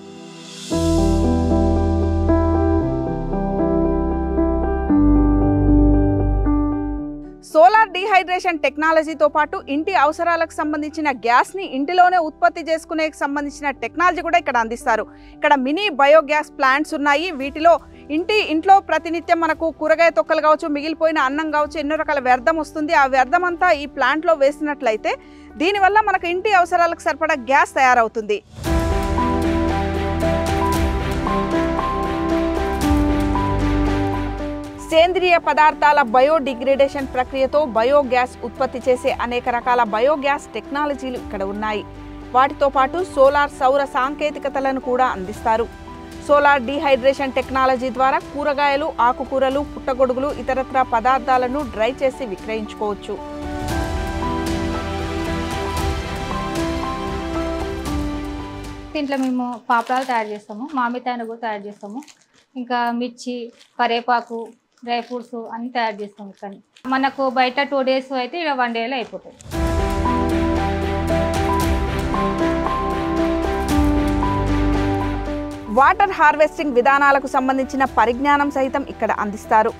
[SPEAKER 1] సోలార్ డీహైడ్రేషన్ టెక్నాలజీతో పాటు ఇంటి అవసరాలకు సంబంధించిన గ్యాస్ని ఇంటిలోనే ఉత్పత్తి చేసుకునే సంబంధించిన టెక్నాలజీ కూడా ఇక్కడ అందిస్తారు. ఇక్కడ మినీ బయోగ్యాస్ ప్లాంట్స్ ఉన్నాయి. వీటిలో ఇంట్లో ప్రతినిత్యం మనకు కూరగాయ తొక్కలు కావచ్చు, మిగిలిపోయిన అన్నం కావచ్చు, ఎన్నో రకాల వ్యర్థం వస్తుంది. ఆ వ్యర్థం అంతా ఈ ప్లాంట్లో వేసినట్లయితే దీనివల్ల మనకు ఇంటి అవసరాలకు సరిపడా గ్యాస్ తయారవుతుంది. సేంద్రియ పదార్థాల బయోడిగ్రేడేషన్ ప్రక్రియతో బయోగ్యాస్ ఉత్పత్తి చేసే అనేక రకాల బయోగ్యాస్ టెక్నాలజీలు ఇక్కడ ఉన్నాయి. వాటితో పాటు సౌర సాంకేతికతలను కూడా అందిస్తారు. సోలార్ డీహైడ్రేషన్ టెక్నాలజీ ద్వారా కూరగాయలు, ఆకుకూరలు, పుట్టగొడుగులు, ఇతరత్ర పదార్థాలను డ్రై చేసి విక్రయించుకోవచ్చు.
[SPEAKER 10] దీంట్లో మేము పాపడాలు తయారు చేస్తాము, మామిడికాయలు కూడా తయారు చేస్తాము, ఇంకా మిర్చి, కరేపాకు, డ్రై ఫ్రూట్స్ అన్నీ తయారు చేస్తాము. కానీ మనకు బయట 2 days అయితే ఇక్కడ 1 dayలో అయిపోతుంది.
[SPEAKER 1] వాటర్ హార్వెస్టింగ్ విధానాలకు సంబంధించిన పరిజ్ఞానం సైతం ఇక్కడ అందిస్తారు.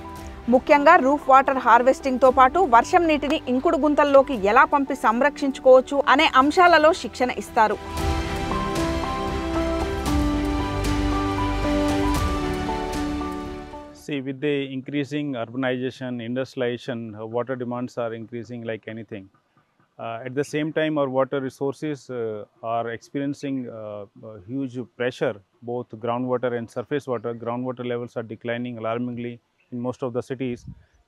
[SPEAKER 1] ముఖ్యంగా రూఫ్ వాటర్ హార్వెస్టింగ్తో పాటు వర్షం నీటిని ఇంకుడు గుంతల్లోకి ఎలా పంపి సంరక్షించుకోవచ్చు అనే అంశాలలో శిక్షణ ఇస్తారు.
[SPEAKER 11] See, with the increasing urbanization, industrialization, water demands are increasing like anything. At the same time, our water resources are experiencing huge pressure, both groundwater and surface water. Groundwater levels are declining alarmingly in most of the cities,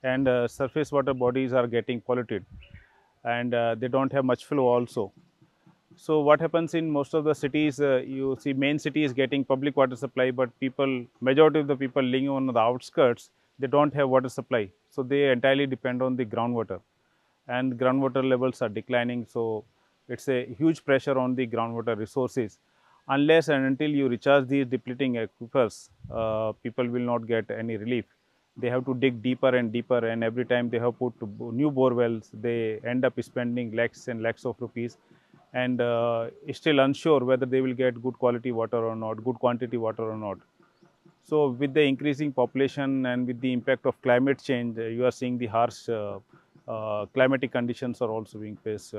[SPEAKER 11] and surface water bodies are getting polluted, and they don't have much flow also. So what happens in most of the cities, you see main city is getting public water supply, but majority of the people living on the outskirts, they don't have water supply. So they entirely depend on the groundwater, and groundwater levels are declining. So it's a huge pressure on the groundwater resources. Unless and until you recharge these depleting aquifers, people will not get any relief. They have to dig deeper and deeper, and every time they have put new bore wells, they end up spending lakhs and lakhs of rupees, and still unsure whether they will get good quality water or not, good quantity water or not. So with the increasing population and with the impact of climate change, you are seeing the harsh climatic conditions are also being faced.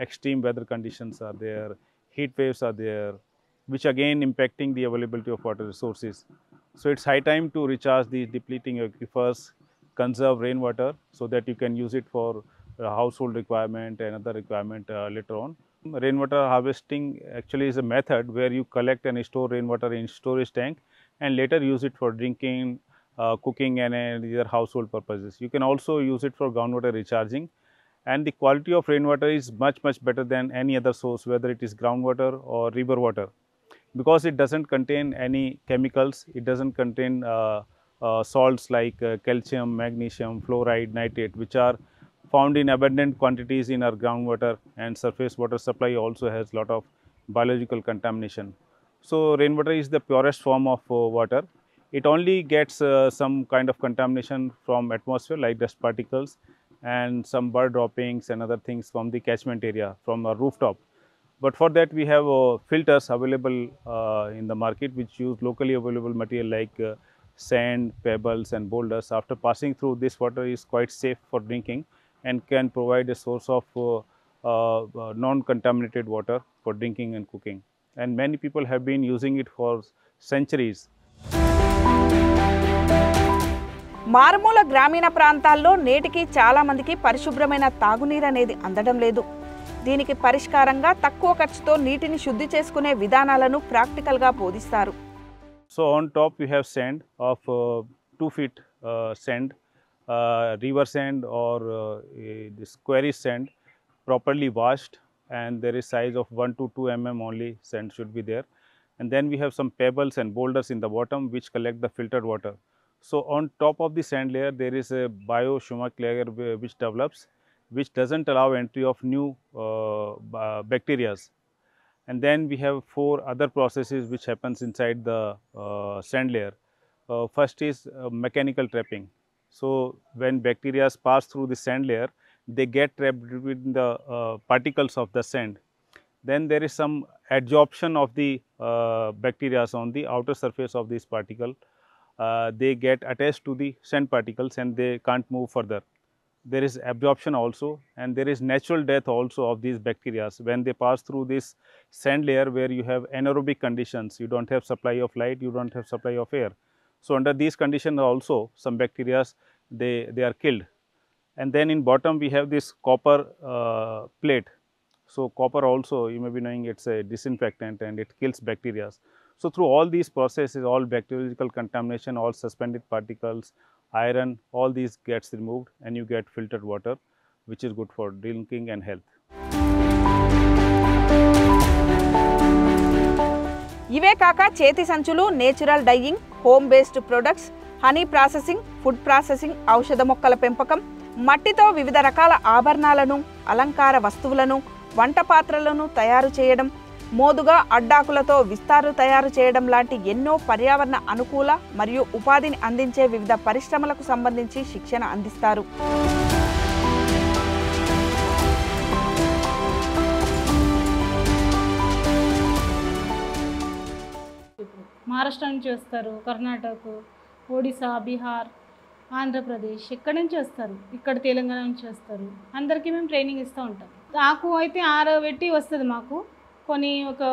[SPEAKER 11] Extreme weather conditions are there, heat waves are there, which again impacting the availability of water resources. So it's high time to recharge these depleting aquifers, conserve rainwater so that you can use it for household requirement and other requirement later on. Rainwater harvesting actually is a method where you collect and store rainwater in storage tank and later use it for drinking, cooking and other household purposes. You can also use it for groundwater recharging, and the quality of rainwater is much better than any other source, whether it is groundwater or river water, because it doesn't contain any chemicals, it doesn't contain salts like calcium, magnesium, fluoride, nitrate, which are found in abundant quantities in our groundwater, and surface water supply also has lot of biological contamination. So rainwater is the purest form of water. It only gets some kind of contamination from atmosphere like dust particles and some bird droppings and other things from the catchment area, from a rooftop. But for that we have filters available in the market which use locally available material like sand, pebbles and boulders. After passing through, this water is quite safe for drinking, and can provide a source of non-contaminated water for drinking and cooking. And many people have been using it for centuries.
[SPEAKER 1] మారుమూల గ్రామీణ ప్రాంతాల్లో నేటికి చాలా మందికి పరిశుభ్రమైన తాగునీరు అనేది అందడం లేదు. దీనికి పరిష్కారంగా తక్కువ ఖర్చుతో నీటిని శుద్ధి చేసుకునే విధానాలను ప్రాక్టికల్గా బోధిస్తారు.
[SPEAKER 11] So on top we have sand of 2 feet sand, river sand or this quarry sand, properly washed, and there is size of 1 to 2 mm only sand should be there. And then we have some pebbles and boulders in the bottom which collect the filtered water. So on top of the sand layer there is a bio-sumac layer which develops, which doesn't allow entry of new bacteria. And then we have 4 other processes which happens inside the sand layer. First is mechanical trapping. So when bacteria pass through the sand layer, they get trapped between the particles of the sand. Then there is some adsorption of the bacteria on the outer surface of this particle. They get attached to the sand particles and they can't move further. There is absorption also, and there is natural death also of these bacteria when they pass through this sand layer where you have anaerobic conditions. You don't have supply of light, you don't have supply of air. So under these conditions also some bacteria they are killed. And then in bottom we have this copper plate. So copper also, you may be knowing, it's a disinfectant and it kills bacteria. So through all these processes, all bacteriological contamination, all suspended particles, iron, all these gets removed and you get filtered water which is good for drinking and health.
[SPEAKER 1] ఇవే కాక చేతి సంచులు, natural dyeing, home based products, honey processing, food processing, ఔషధ మొక్కల పెంపకం, మట్టితో వివిధ రకాల ఆభరణాలను, అలంకార వస్తువులను, వంట పాత్రలను తయారు చేయడం, మోదుగా అడ్డాకులతో విస్తారు తయారు చేయడం లాంటి ఎన్నో పర్యావరణ అనుకూల మరియు ఉపాధిని అందించే వివిధ పరిశ్రమలకు సంబంధించి శిక్షణ అందిస్తారు.
[SPEAKER 12] మహారాష్ట్ర నుంచి వస్తారు, కర్ణాటక, ఒడిశా, బీహార్, ఆంధ్రప్రదేశ్ ఎక్కడి నుంచి వస్తారు, ఇక్కడ తెలంగాణ నుంచి వస్తారు. అందరికీ మేము ట్రైనింగ్ ఇస్తూ ఉంటాం. ఆకు అయితే ఆరబెట్టి వస్తుంది మాకు. కొన్ని ఒక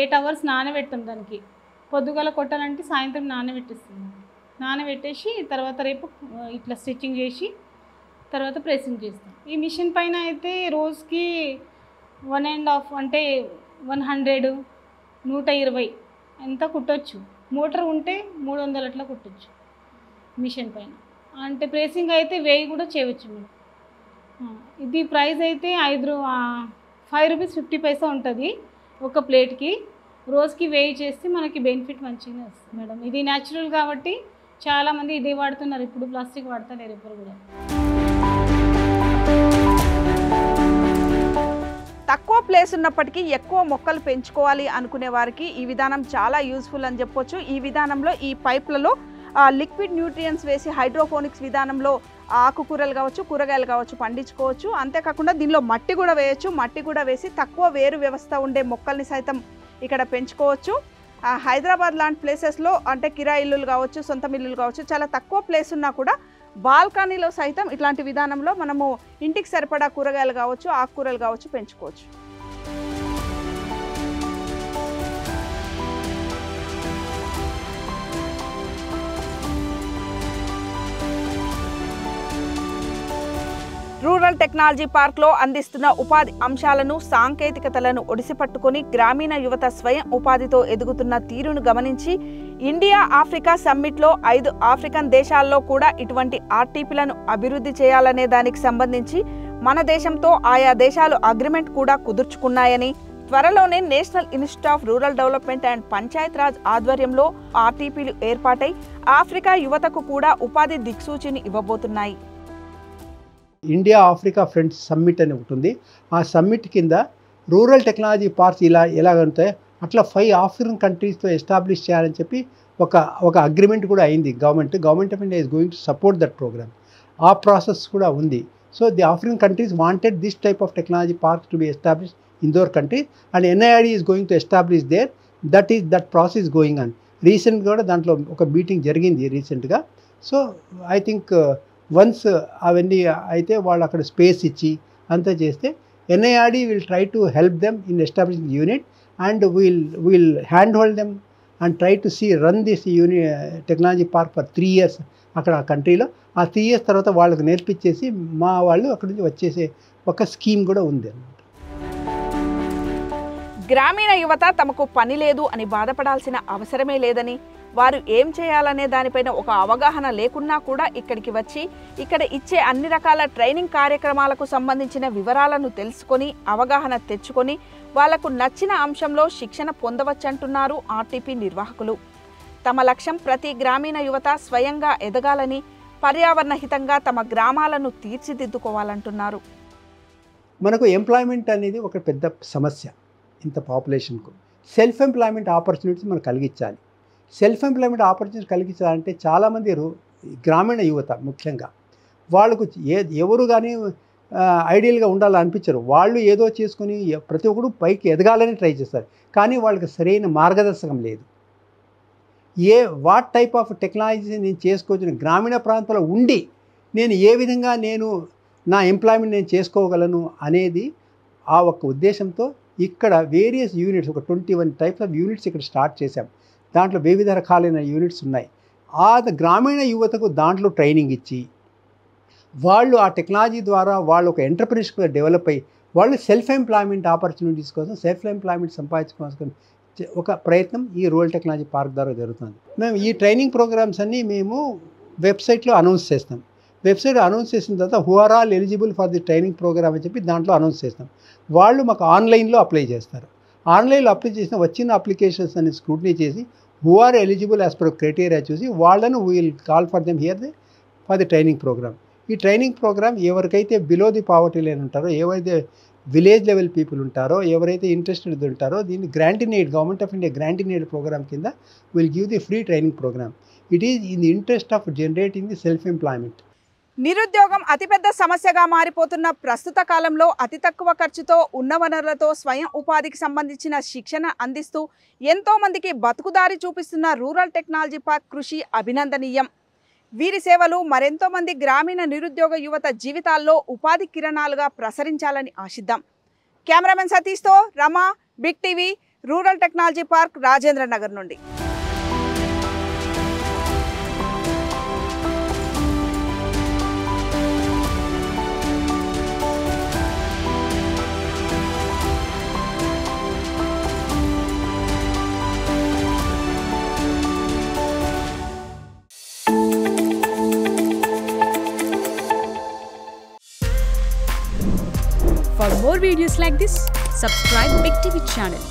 [SPEAKER 12] 8 hours నానబెడతాం. దానికి పొద్దుగల కొట్టాలంటే సాయంత్రం నానబెట్టిస్తాం. నానబెట్టేసి తర్వాత రేపు ఇట్లా స్టిచ్చింగ్ చేసి తర్వాత ప్రెసింగ్ చేస్తాం. ఈ మిషన్ పైన అయితే రోజుకి 1.5 అంటే 100, 120 ఎంత కుట్టచ్చు. మోటార్ ఉంటే 300 అట్లా కుట్టచ్చు మిషన్ పైన. అంటే ప్రెసింగ్ అయితే 1000 కూడా చేయవచ్చు మీరు. ఇది ప్రైస్ అయితే 5 రూపీస్ 50 పైసా ఉంటుంది ఒక ప్లేట్కి. రోజుకి 1000 చేస్తే మనకి బెనిఫిట్ మంచిగానే వస్తుంది మేడం. ఇది న్యాచురల్ కాబట్టి చాలామంది ఇదే వాడుతున్నారు. ఇప్పుడు ప్లాస్టిక్ వాడతలేరు ఎప్పుడు కూడా.
[SPEAKER 1] తక్కువ ప్లేస్ ఉన్నప్పటికీ ఎక్కువ మొక్కలు పెంచుకోవాలి అనుకునే వారికి ఈ విధానం చాలా యూస్ఫుల్ అని చెప్పొచ్చు. ఈ విధానంలో ఈ పైప్లలో లిక్విడ్ న్యూట్రియంట్స్ వేసి హైడ్రోపోనిక్స్ విధానంలో ఆకుకూరలు కావచ్చు, కూరగాయలు కావచ్చు పండించుకోవచ్చు. అంతేకాకుండా దీనిలో మట్టి కూడా వేయచ్చు. మట్టి కూడా వేసి తక్కువ వేరు వ్యవస్థ ఉండే మొక్కల్ని సైతం ఇక్కడ పెంచుకోవచ్చు. హైదరాబాద్ లాంటి ప్లేసెస్లో అంటే కిరాయి ఇల్లులు కావచ్చు, సొంత ఇల్లులు కావచ్చు, చాలా తక్కువ ప్లేస్ ఉన్నా కూడా బాల్కనీలో సైతం ఇట్లాంటి విధానంలో మనము ఇంటికి సరిపడా కూరగాయలు కావచ్చు, ఆకుకూరలు కావచ్చు పెంచుకోవచ్చు. రూరల్ టెక్నాలజీ పార్క్లో అందిస్తున్న ఉపాధి అంశాలను, సాంకేతికతలను ఒడిసిపట్టుకుని గ్రామీణ యువత స్వయం ఉపాధితో ఎదుగుతున్న తీరును గమనించి ఇండియా ఆఫ్రికా సమ్మిట్లో 5 ఆఫ్రికన్ దేశాల్లో కూడా ఇటువంటి ఆర్టీపీలను అభివృద్ధి చేయాలనే దానికి సంబంధించి మన దేశంతో ఆయా దేశాలు అగ్రిమెంట్ కూడా కుదుర్చుకున్నాయని, త్వరలోనే national institute of rural development and Panchayat Raj ఆధ్వర్యంలో ఆర్టీపీలు ఏర్పాటై ఆఫ్రికా యువతకు కూడా ఉపాధి దిక్సూచిని ఇవ్వబోతున్నాయి.
[SPEAKER 2] ఇండియా ఆఫ్రికా ఫ్రెండ్స్ సమ్మిట్ అని ఒకటి ఉంది. ఆ సమ్మిట్ కింద రూరల్ టెక్నాలజీ పార్క్స్ ఎలాగంటే అట్లా 5 ఆఫ్రికన్ కంట్రీస్తో ఎస్టాబ్లిష్ చేయాలని చెప్పి ఒక అగ్రిమెంట్ కూడా అయింది. Government of India is going to support that programme. ఆ ప్రాసెస్ కూడా ఉంది. So the African countries wanted this type of technology parks to be establish in their countries and NIRD is going to establish there. That process going on. రీసెంట్గా కూడా దాంట్లో ఒక మీటింగ్ జరిగింది రీసెంట్గా. సో ఐ థింక్ వన్స్ అవన్నీ అయితే వాళ్ళు అక్కడ స్పేస్ ఇచ్చి అంతా చేస్తే NIRD will try to help them in establishing unit and will hand hold them and try to run this technology park for 3 years అక్కడ ఆ కంట్రీలో. ఆ 3 years తర్వాత వాళ్ళకి నేర్పించేసి మా వాళ్ళు అక్కడి నుంచి వచ్చేసే ఒక స్కీమ్ కూడా ఉంది అన్నమాట.
[SPEAKER 1] గ్రామీణ యువత తమకు పని లేదు అని బాధపడాల్సిన అవసరమే లేదని, వారు ఏం చేయాలనే దానిపైన ఒక అవగాహన లేకున్నా కూడా ఇక్కడికి వచ్చి ఇక్కడ ఇచ్చే అన్ని రకాల ట్రైనింగ్ కార్యక్రమాలకు సంబంధించిన వివరాలను తెలుసుకొని అవగాహన తెచ్చుకొని వాళ్లకు నచ్చిన అంశంలో శిక్షణ పొందవచ్చంటున్నారు RTP నిర్వాహకులు. తమ లక్ష్యం ప్రతి గ్రామీణ యువత స్వయంగా ఎదగాలని, పర్యావరణ హితంగా తమ గ్రామాలను తీర్చిదిద్దుకోవాలంటున్నారు.
[SPEAKER 2] మనకు ఎంప్లాయ్మెంట్ అనేది ఒక పెద్ద సమస్య. ఇంత పాపులేషన్కు సెల్ఫ్ ఎంప్లాయ్మెంట్ ఆపర్చునిటీస్ మనం కలిగించాలి. సెల్ఫ్ ఎంప్లాయ్మెంట్ ఆపర్చునిటీస్ కలిగించాలంటే చాలామంది గ్రామీణ యువత ముఖ్యంగా వాళ్ళకు ఎవరు కానీ ఐడియల్గా ఉండాలని అనిపించరు. వాళ్ళు ఏదో చేసుకొని ప్రతి ఒక్కరు పైకి ఎదగాలని ట్రై చేస్తారు, కానీ వాళ్ళకి సరైన మార్గదర్శకం లేదు. వాట్ టైప్ ఆఫ్ టెక్నాలజీ నేను చేసుకోవచ్చు, గ్రామీణ ప్రాంతాల్లో ఉండి నేను ఏ విధంగా నా ఎంప్లాయ్మెంట్ నేను చేసుకోగలను అనేది ఆ ఒక్క ఉద్దేశంతో ఇక్కడ వేరియస్ యూనిట్స్ ఒక 21 టైప్స్ ఆఫ్ యూనిట్స్ ఇక్కడ స్టార్ట్ చేశాం. దాంట్లో వివిధ రకాలైన యూనిట్స్ ఉన్నాయి. ఆ గ్రామీణ యువతకు దాంట్లో ట్రైనింగ్ ఇచ్చి వాళ్ళు ఆ టెక్నాలజీ ద్వారా వాళ్ళు ఒక ఎంటర్ప్రెన్యూర్షిప్గా డెవలప్ అయ్యి వాళ్ళు సెల్ఫ్ ఎంప్లాయ్మెంట్ ఆపర్చునిటీస్ కోసం సెల్ఫ్ ఎంప్లాయ్మెంట్ సంపాదించుకోవాల్సిన ఒక ప్రయత్నం ఈ రూరల్ టెక్నాలజీ పార్క్ ద్వారా జరుగుతుంది. మేము ఈ ట్రైనింగ్ ప్రోగ్రామ్స్ అన్నీ మేము వెబ్సైట్లో అనౌన్స్ చేస్తాం. వెబ్సైట్ అనౌన్స్ చేసిన తర్వాత who are all eligible for the training programme అని చెప్పి దాంట్లో అనౌన్స్ చేస్తాం. వాళ్ళు మాకు ఆన్లైన్లో అప్లై చేస్తారు. ఆన్లైన్లో అప్లై చేసిన వచ్చిన అప్లికేషన్స్ అని స్క్రూటినీ చేసి who are eligible as per criteria చూసి వాళ్ళను will call for them here for the training programme. ఈ ట్రైనింగ్ ప్రోగ్రామ్ ఎవరికైతే బిలో ది పావర్టీ లైన్ ఉంటారో, ఎవరైతే విలేజ్ లెవెల్ పీపుల్ ఉంటారో, ఎవరైతే ఇంట్రెస్టెడ్ ఉంటారో దీన్ని grant in aid government of India grant in aid programme కింద will give the free training programme. It is in the interest of generating the self employment.
[SPEAKER 1] నిరుద్యోగం అతిపెద్ద సమస్యగా మారిపోతున్న ప్రస్తుత కాలంలో అతి తక్కువ ఖర్చుతో ఉన్న వనరులతో స్వయం ఉపాధికి సంబంధించిన శిక్షణ అందిస్తూ ఎంతో మందికి బతుకుదారి చూపిస్తున్న రూరల్ టెక్నాలజీ పార్క్ కృషి అభినందనీయం. వీరి సేవలు మరెంతో మంది గ్రామీణ నిరుద్యోగ యువత జీవితాల్లో ఉపాధి కిరణాలుగా ప్రసరించాలని ఆశిద్దాం. కెమెరామెన్ సతీష్తో Rama, big TV, rural technology park, Rajendra Nagar నుండి.
[SPEAKER 13] For more videos like this, subscribe Big TV channel.